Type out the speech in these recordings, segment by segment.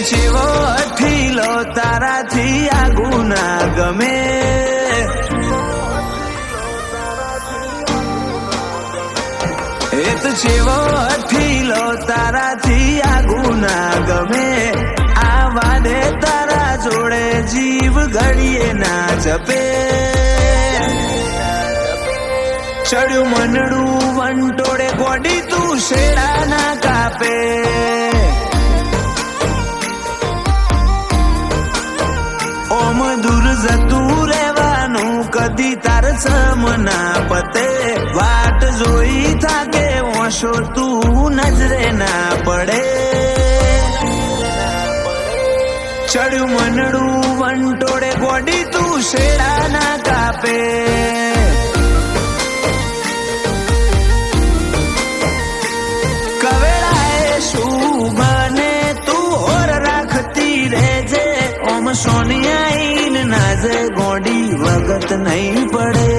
જેવો અઠીલો તારાથી આગુ ના ગમે, એત જેવો અઠીલો તારાથી આગુ ના ગમે, આ વાદે તારા જોડે જીવ ઘડીએ ના જપે, ચડ્યું મનડું વંટોળે ગોડી તું શેડા ના કાપે, ઓમ દૂર જતું રહેવાનું કદી તાર સમ ના પતે, વાટ જોઈ થાકે ઓશો તું નજરે ના પડે, ચડ્યું મનડું વંટોળે ગોડી તું શેડા ના કાપે, કવેળાએ શું બને તું ઓર રાખતી રહેજે, ઓમ સોનિયાઈન નાજે ગોડી વગત નહીં પડે,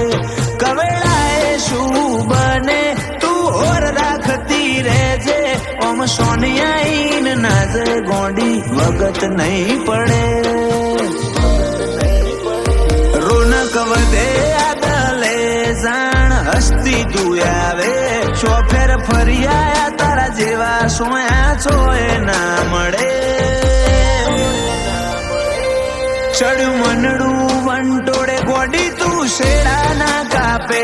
કવેળાએ શું બને તું ઓર રાખતી રહેજે, ઓમ સોનિયાઈન નાજે ગોડી વગત નહીં પડે, રોનક વધે આગલે જાણ હસ્તી તું આવે, ચોફેર ફરી આયા તારા જેવા સોયા છોએ ના મળે, ચડ્યું મનડું વંટોળે ગોડી તું શેડા ના કાપે,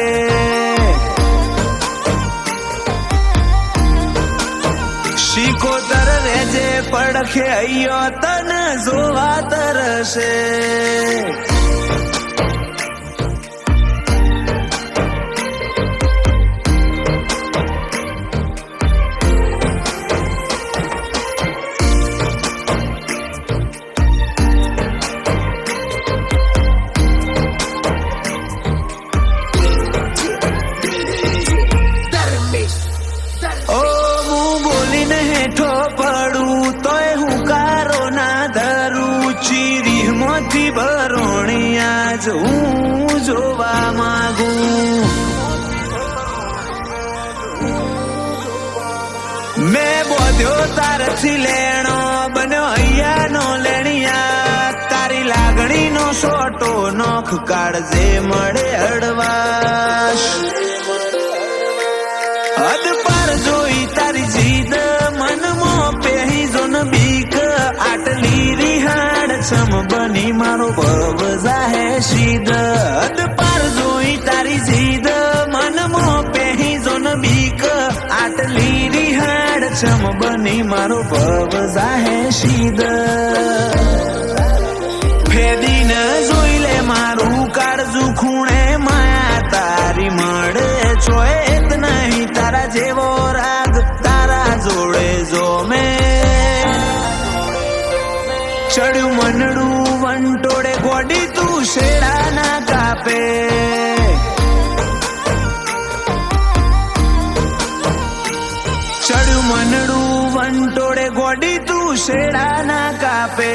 શીકોતર રેજે પડખે અయ్યો તન જોવા તરસે, હું જોવા માંગુ, મેં બોધ્યો તારથી લેણો બન્યો અહીંયાનો લેણિયા, તારી લાગણીનો સોટો નોખ કાળજે મળે હળવાશ, હદ પાર જોઈ તારી જીદ મનમાં પહેરી જો ન બીક, આટલી રિહાડ છમ બની મારો ભવ જાહે સીધ, હદ પાર જોઈ તારી જીદ મનમાં પહેરી જો ન બીક, આટલી રિહાડ છમ બની મારો ભવ જાહે સીધ, ફેદીન જોઈ લે મારું કાળજું ખૂણે માયા તારી મળે, ચોએત નહીં તારા જેવો રાગ તારા જોડે જો મેં, ચડ્યું મનડું વંટોળે ગોડી તું શેડા ના કાપે, ચડ્યું મનડું વંટોળે ગોડી તું શેડા ના કાપે,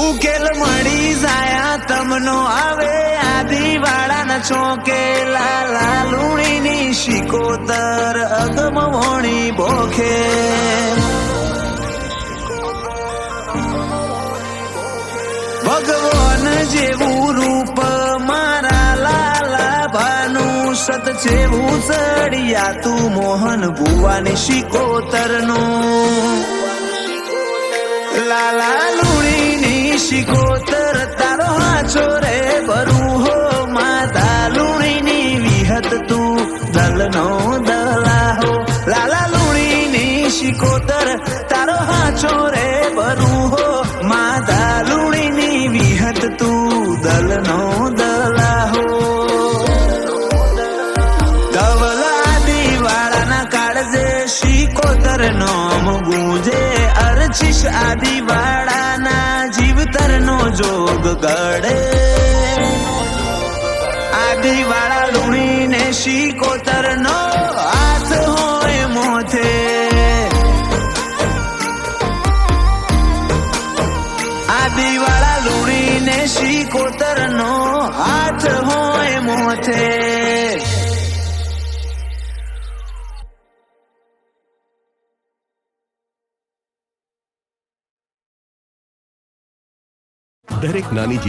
ઉકેલ મળી જાયા તમનો આવે આદિવાળાના ચોકે, લાલા લુણીની શિકોતર અગમ વોણી ભોખે, ભગવાન જેવું રૂપ મારા લાલા ભાનું, સત જેવું ચડિયા તું મોહન ભુવાની શિકોતરનું, લાલા લુણીની શિકોતર તારો હાચો રે ભરું હો, માતા લુણીની વિહત તું દલનો દલાહો, લાલા લુણીની શિકોતર તારો હાચો રે ભરું હો, માતા લુણીની વિહત તું દલ શીશ આદિવાળાના જીવતરનો જોગ ગળે આદિવાળા લુણીને શીકોતરનો હાથ હોય મોથે આદિવાળા લુણીને શીકોતરનો હાથ હોય મોથે દરેક નાની જીત